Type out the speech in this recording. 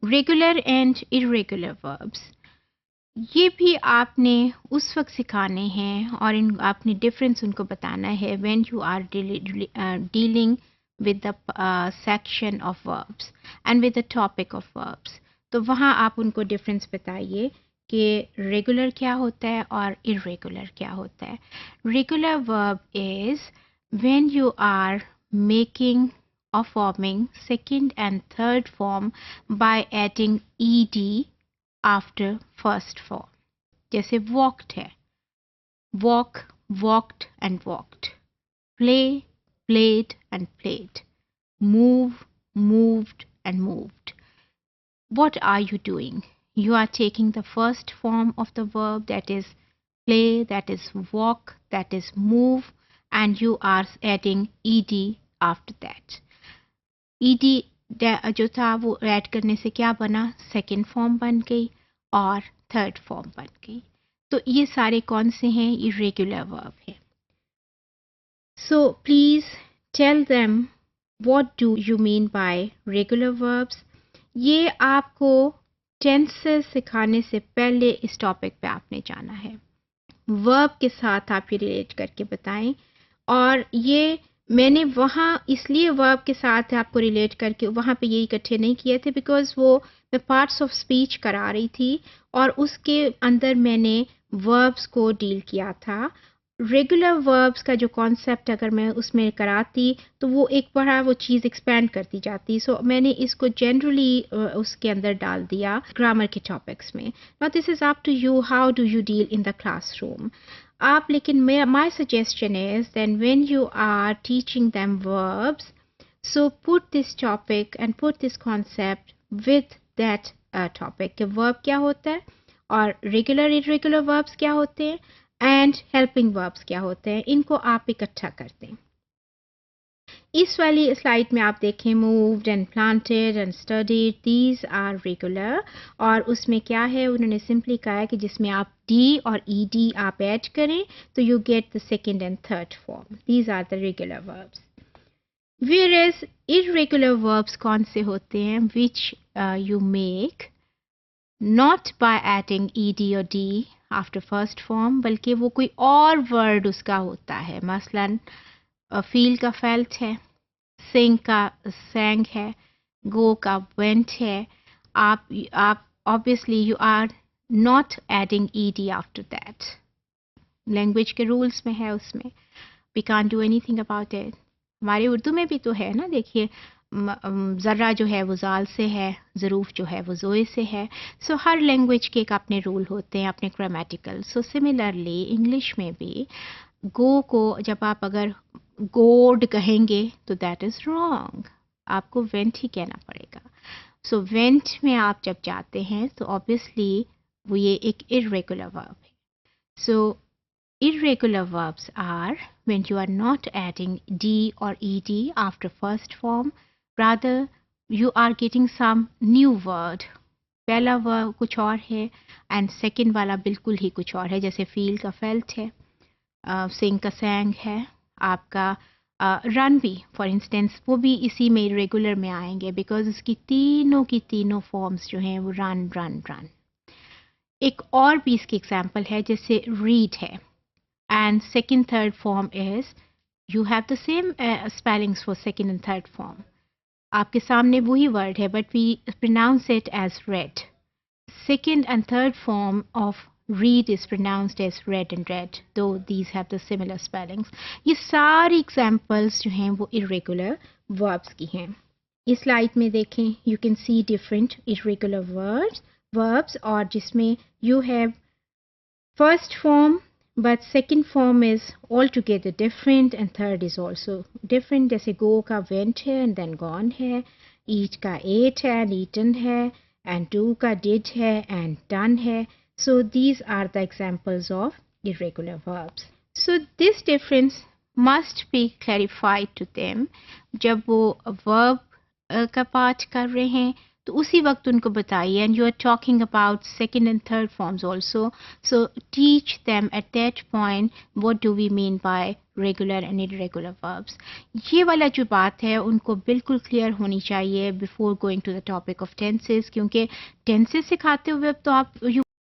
Regular and irregular verbs, ये भी आपने उस वक्त सिखाने हैं और इन आपने डिफरेंस उनको बताना है when you are dealing with the section of verbs and with the topic of verbs. तो वहाँ आप उनको डिफरेंस बताइए कि रेगुलर क्या होता है और इरेगुलर क्या होता है। Regular verb is when you are making or forming second and third form by adding ed after first form। जैसे walked है, walk, walked and walked, play, played and played, move, moved and moved। What are you doing? You are taking the first form of the verb, that is play, that is walk, that is move, and you are adding ed after that। ed जो था वो add करने से क्या बना, second form बन गई और थर्ड फॉर्म बन गई। तो ये सारे कौन से हैं, इरेगुलर वर्ब है। So please tell them what do you mean by regular verbs. ये आपको टेंसेस सिखाने से पहले इस टॉपिक पे आपने जाना है। वर्ब के साथ आप ये रिलेट करके बताएं। और ये मैंने वहाँ इसलिए वर्ब के साथ आपको रिलेट करके वहाँ पे ये इकट्ठे नहीं किए थे बिकॉज वो मैं पार्ट्स ऑफ स्पीच करा रही थी और उसके अंदर मैंने वर्ब्स को डील किया था। रेगुलर वर्ब्स का जो कॉन्सेप्ट अगर मैं उसमें कराती तो वो एक बड़ा वो चीज़ एक्सपेंड करती जाती। सो मैंने इसको जनरली उसके अंदर डाल दिया ग्रामर के टॉपिक्स में। Now this is up to you, how do you deal in the classroom. आप लेकिन my suggestion is then when you are teaching them verbs, so put this topic and put this concept with that topic कि verb क्या होता है और regular irregular verbs क्या होते हैं and helping verbs क्या होते हैं, इनको आप इकट्ठा करते हैं। इस वाली स्लाइड में आप देखें moved and planted and studied, these are regular. और उसमें क्या है, उन्होंने सिंपली कहा है कि जिसमें आप डी और ई डी आप ऐड करें तो you get the second and third form. These are the regular verbs. whereas irregular verbs कौन से होते हैं, which you make not by adding ed or d after first form, बल्कि वो कोई और वर्ड उसका होता है। मसलन फील का फेल्ट है, सिंग का sang है, गो का went है। आप obviously you are not adding ed after that। Language के रूल्स में है, उसमें we can't do anything about it। हमारे उर्दू में भी तो है ना, देखिए ज़र्रा जो है वो जाल से है, ज़रूफ जो है वो ज़ोए से है। सो हर लैंग्वेज के एक अपने रूल होते हैं, अपने ग्रामेटिकल। सो सिमिलरली इंग्लिश में भी गो को जब आप अगर गोड कहेंगे तो दैट इज़ रॉन्ग, आपको वेंट ही कहना पड़ेगा। सो वेंट में आप जब जाते हैं तो ऑब्वियसली वो ये एक इरेगुलर वर्ब है। सो irregular verbs are when you are not adding d or ed after first form, rather you are getting some new word। पहला वर्ब कुछ और है एंड सेकंड वाला बिल्कुल ही कुछ और है। जैसे फील का फेल्ट है, सिंग का सैंग है, आपका रन भी फॉर इंस्टेंस वो भी इसी में रेगुलर में आएंगे बिकॉज उसकी तीनों की तीनों फॉर्म्स जो हैं वो रन रन रन। एक और भी इसकी एग्जाम्पल है, जैसे रीड है and second third form is you have the same spellings for second and third form। आपके सामने वही वर्ड है but we pronounce it as read। second and third form of read is pronounced as read and read, though these have the similar spellings। ये सारी examples जो हैं वो irregular verbs की हैं। इस स्लाइड में देखें you can see different irregular verbs और जिसमें you have first form but second form is altogether different and third is also different। जैसे go का went है and then gone है, eat का ate है and eaten है, and do का did है and done है। So these are the examples of irregular verbs। So this difference must be clarified to them जब वो verb का पार्ट कर रहे हैं तो उसी वक़्त उनको बताइए and you are talking about second and third forms also, so teach them at that point what do we mean by regular and irregular verbs. ये वाला जो बात है उनको बिल्कुल क्लियर होनी चाहिए before going to the topic of tenses, क्योंकि टेंसेस सिखाते हुए अब तो आप यू